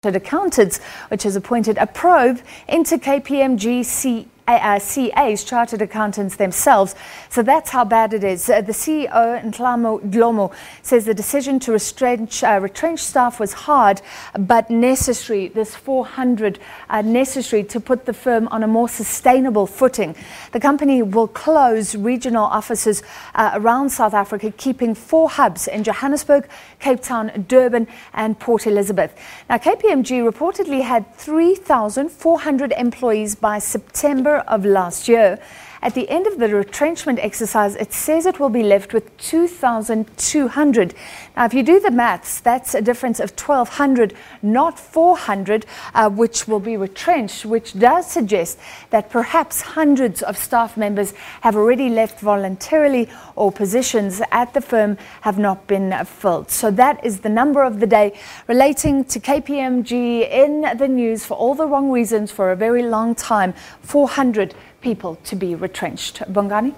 Accountants, which has appointed a probe into KPMG CA's chartered accountants themselves. So that's how bad it is. The CEO, Ntlamo Dlomo, says the decision to retrench staff was hard but necessary. This 400 necessary to put the firm on a more sustainable footing. The company will close regional offices around South Africa, keeping 4 hubs in Johannesburg, Cape Town, Durban and Port Elizabeth. Now, KPMG reportedly had 3,400 employees by September of last year. At the end of the retrenchment exercise, it says it will be left with 2,200. Now, if you do the maths, that's a difference of 1,200, not 400, which will be retrenched, which does suggest that perhaps hundreds of staff members have already left voluntarily or positions at the firm have not been filled. So that is the number of the day relating to KPMG in the news for all the wrong reasons for a very long time. 400 people to be retrenched. Bongani?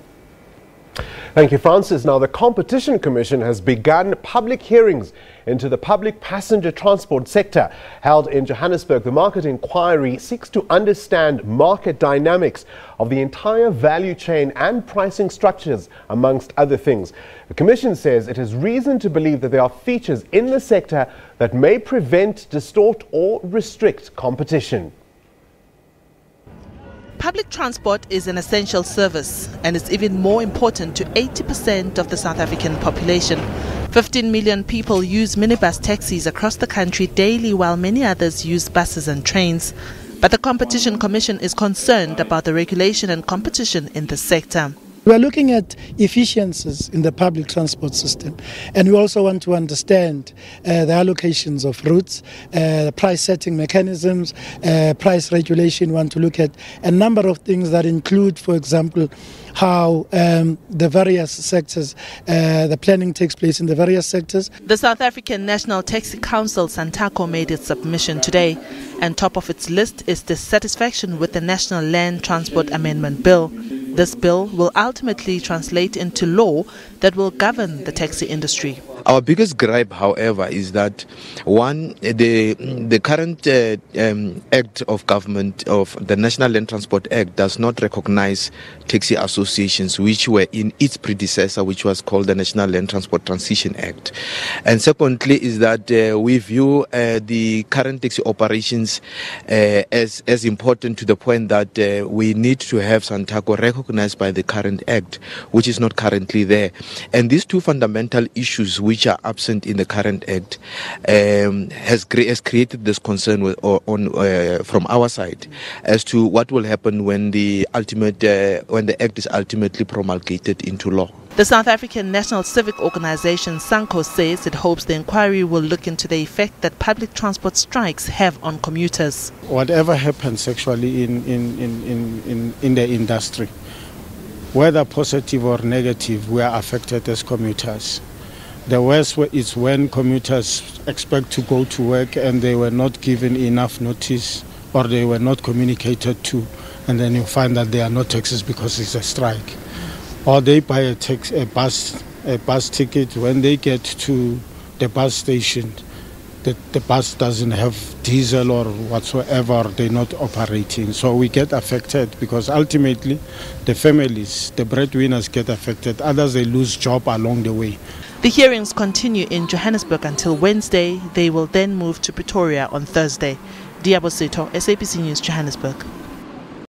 Thank you, Francis. Now, the Competition Commission has begun public hearings into the public passenger transport sector. Held in Johannesburg, the market inquiry seeks to understand market dynamics of the entire value chain and pricing structures, amongst other things. The Commission says it has reason to believe that there are features in the sector that may prevent, distort or restrict competition. Public transport is an essential service and is even more important to 80% of the South African population. 15 million people use minibus taxis across the country daily, while many others use buses and trains. But the Competition Commission is concerned about the regulation and competition in the sector. We are looking at efficiencies in the public transport system, and we also want to understand the allocations of routes, price setting mechanisms, price regulation. We want to look at a number of things that include, for example, how the various sectors, the planning takes place in the various sectors. The South African National Taxi Council, SANTACO, made its submission today, and top of its list is dissatisfaction with the National Land Transport Amendment Bill. This bill will ultimately translate into law that will govern the taxi industry. Our biggest gripe, however, is that one, the current act of government of the National Land Transport Act does not recognize taxi associations, which were in its predecessor, which was called the National Land Transport Transition Act. And secondly is that we view the current taxi operations as important, to the point that we need to have SANTACO recognized by the current act, which is not currently there. And these two fundamental issues which are absent in the current act has created this concern from our side as to what will happen when the act is ultimately promulgated into law. The South African National Civic Organization SANCO says it hopes the inquiry will look into the effect that public transport strikes have on commuters. Whatever happens actually in the industry, whether positive or negative, we are affected as commuters. The worst is when commuters expect to go to work and they were not given enough notice, or they were not communicated to, and then you find that there are no taxis because it's a strike. Or they buy a bus ticket. When they get to the bus station, the bus doesn't have diesel or whatsoever, they're not operating. So we get affected because ultimately the families, the breadwinners get affected. Others, they lose job along the way. The hearings continue in Johannesburg until Wednesday. They will then move to Pretoria on Thursday. Diabo Seto, SABC News, Johannesburg.